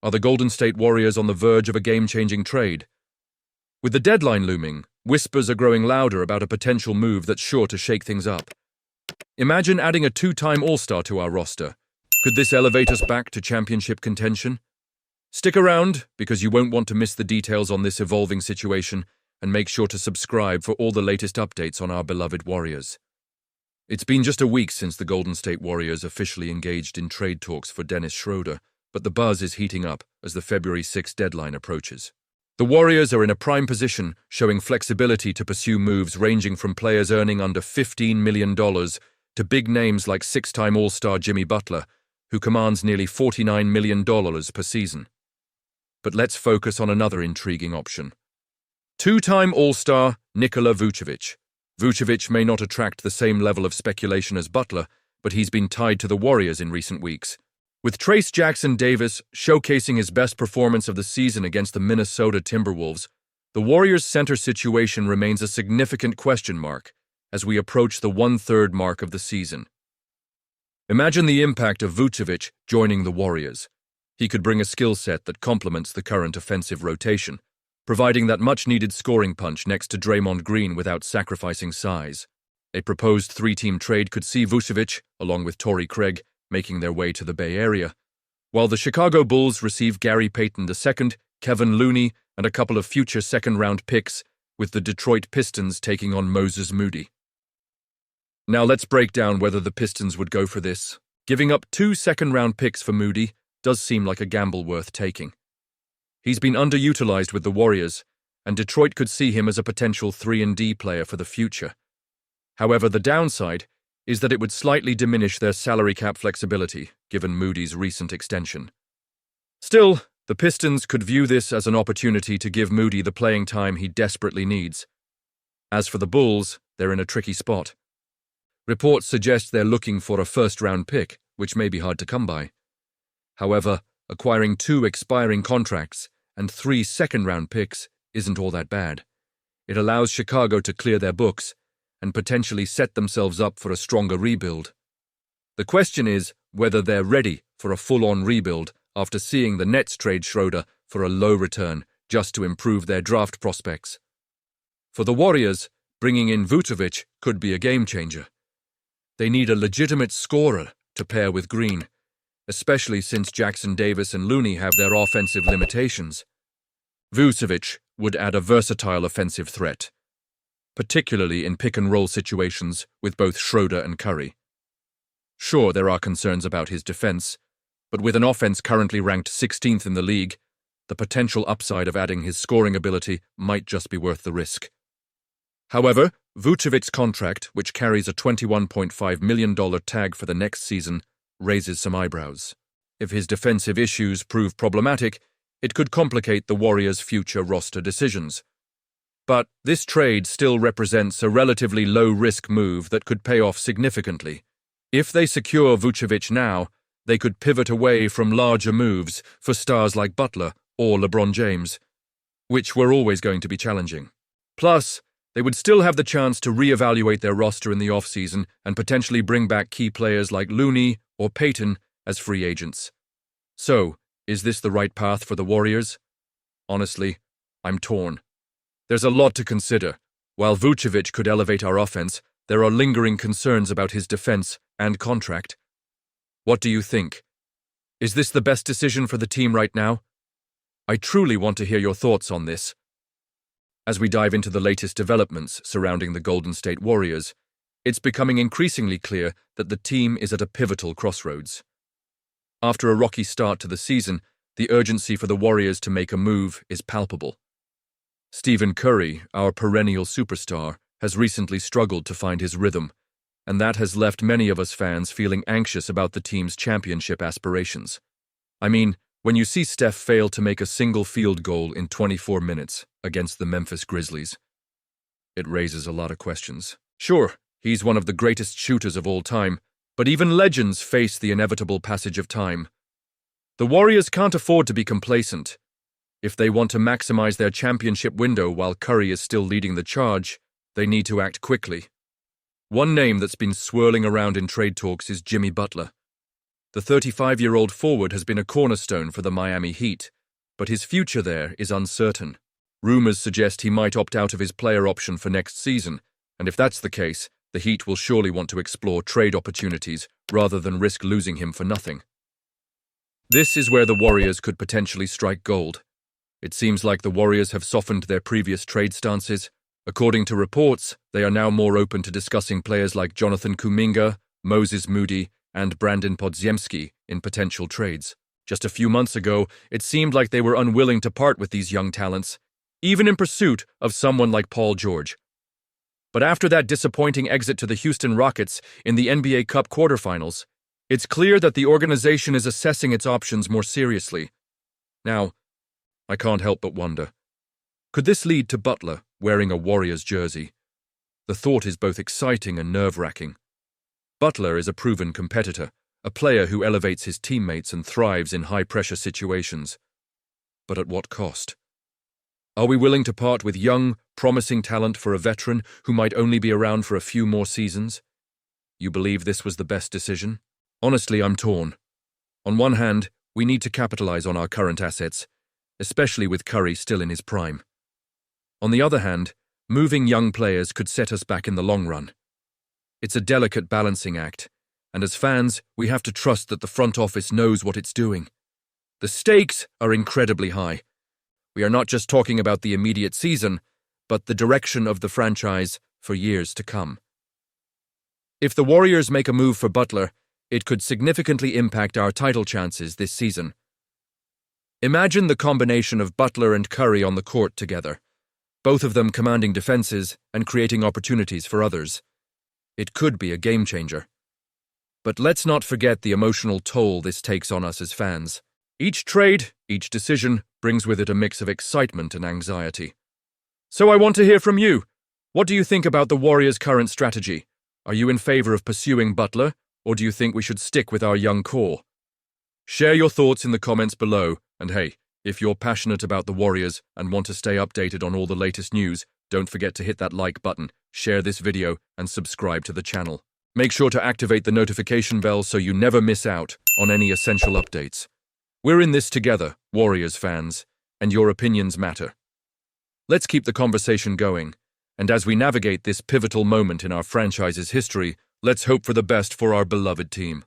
Are the Golden State Warriors on the verge of a game-changing trade? With the deadline looming, whispers are growing louder about a potential move that's sure to shake things up. Imagine adding a two-time All-Star to our roster. Could this elevate us back to championship contention? Stick around, because you won't want to miss the details on this evolving situation, and make sure to subscribe for all the latest updates on our beloved Warriors. It's been just a week since the Golden State Warriors officially engaged in trade talks for Dennis Schroeder, but the buzz is heating up as the February 6 deadline approaches. The Warriors are in a prime position, showing flexibility to pursue moves ranging from players earning under $15 million to big names like six-time All-Star Jimmy Butler, who commands nearly $49 million per season. But let's focus on another intriguing option. Two-time All-Star Nikola Vucevic. Vucevic may not attract the same level of speculation as Butler, but he's been tied to the Warriors in recent weeks. With Trayce Jackson-Davis showcasing his best performance of the season against the Minnesota Timberwolves, the Warriors' center situation remains a significant question mark as we approach the one-third mark of the season. Imagine the impact of Vucevic joining the Warriors. He could bring a skill set that complements the current offensive rotation, providing that much-needed scoring punch next to Draymond Green without sacrificing size. A proposed three-team trade could see Vucevic, along with Torrey Craig, making their way to the Bay Area, while the Chicago Bulls receive Gary Payton II, Kevin Looney, and a couple of future second-round picks, with the Detroit Pistons taking on Moses Moody. Now let's break down whether the Pistons would go for this. Giving up 2 second-round picks for Moody does seem like a gamble worth taking. He's been underutilized with the Warriors, and Detroit could see him as a potential 3-and-D player for the future. However, the downside is that it would slightly diminish their salary cap flexibility, given Moody's recent extension. Still, the Pistons could view this as an opportunity to give Moody the playing time he desperately needs. As for the Bulls, they're in a tricky spot. Reports suggest they're looking for a first-round pick, which may be hard to come by. However, acquiring 2 expiring contracts and 3 second-round picks isn't all that bad. It allows Chicago to clear their books and potentially set themselves up for a stronger rebuild. The question is whether they're ready for a full-on rebuild after seeing the Nets trade Schroeder for a low return just to improve their draft prospects. For the Warriors, bringing in Vucevic could be a game-changer. They need a legitimate scorer to pair with Green, especially since Jackson-Davis and Looney have their offensive limitations. Vucevic would add a versatile offensive threat, particularly in pick-and-roll situations with both Schroeder and Curry. Sure, there are concerns about his defense, but with an offense currently ranked 16th in the league, the potential upside of adding his scoring ability might just be worth the risk. However, Vucevic's contract, which carries a $21.5 million tag for the next season, raises some eyebrows. If his defensive issues prove problematic, it could complicate the Warriors' future roster decisions. But this trade still represents a relatively low-risk move that could pay off significantly. If they secure Vucevic now, they could pivot away from larger moves for stars like Butler or LeBron James, which were always going to be challenging. Plus, they would still have the chance to reevaluate their roster in the offseason and potentially bring back key players like Looney or Payton as free agents. So, is this the right path for the Warriors? Honestly, I'm torn. There's a lot to consider. While Vucevic could elevate our offense, there are lingering concerns about his defense and contract. What do you think? Is this the best decision for the team right now? I truly want to hear your thoughts on this. As we dive into the latest developments surrounding the Golden State Warriors, it's becoming increasingly clear that the team is at a pivotal crossroads. After a rocky start to the season, the urgency for the Warriors to make a move is palpable. Stephen Curry, our perennial superstar, has recently struggled to find his rhythm, and that has left many of us fans feeling anxious about the team's championship aspirations. I mean, when you see Steph fail to make a single field goal in 24 minutes against the Memphis Grizzlies, it raises a lot of questions. Sure, he's one of the greatest shooters of all time, but even legends face the inevitable passage of time. The Warriors can't afford to be complacent. If they want to maximize their championship window while Curry is still leading the charge, they need to act quickly. One name that's been swirling around in trade talks is Jimmy Butler. The 35-year-old forward has been a cornerstone for the Miami Heat, but his future there is uncertain. Rumors suggest he might opt out of his player option for next season, and if that's the case, the Heat will surely want to explore trade opportunities rather than risk losing him for nothing. This is where the Warriors could potentially strike gold. It seems like the Warriors have softened their previous trade stances. According to reports, they are now more open to discussing players like Jonathan Kuminga, Moses Moody, and Brandon Podziemski in potential trades. Just a few months ago, it seemed like they were unwilling to part with these young talents, even in pursuit of someone like Paul George. But after that disappointing exit to the Houston Rockets in the NBA Cup quarterfinals, it's clear that the organization is assessing its options more seriously. Now, I can't help but wonder, could this lead to Butler wearing a Warriors jersey? The thought is both exciting and nerve-wracking. Butler is a proven competitor, a player who elevates his teammates and thrives in high-pressure situations. But at what cost? Are we willing to part with young, promising talent for a veteran who might only be around for a few more seasons? You believe this was the best decision? Honestly, I'm torn. On one hand, we need to capitalize on our current assets, especially with Curry still in his prime. On the other hand, moving young players could set us back in the long run. It's a delicate balancing act, and as fans, we have to trust that the front office knows what it's doing. The stakes are incredibly high. We are not just talking about the immediate season, but the direction of the franchise for years to come. If the Warriors make a move for Butler, it could significantly impact our title chances this season. Imagine the combination of Butler and Curry on the court together, both of them commanding defenses and creating opportunities for others. It could be a game-changer. But let's not forget the emotional toll this takes on us as fans. Each trade, each decision, brings with it a mix of excitement and anxiety. So I want to hear from you. What do you think about the Warriors' current strategy? Are you in favor of pursuing Butler, or do you think we should stick with our young core? Share your thoughts in the comments below, and hey, if you're passionate about the Warriors and want to stay updated on all the latest news, don't forget to hit that like button, share this video, and subscribe to the channel. Make sure to activate the notification bell so you never miss out on any essential updates. We're in this together, Warriors fans, and your opinions matter. Let's keep the conversation going, and as we navigate this pivotal moment in our franchise's history, let's hope for the best for our beloved team.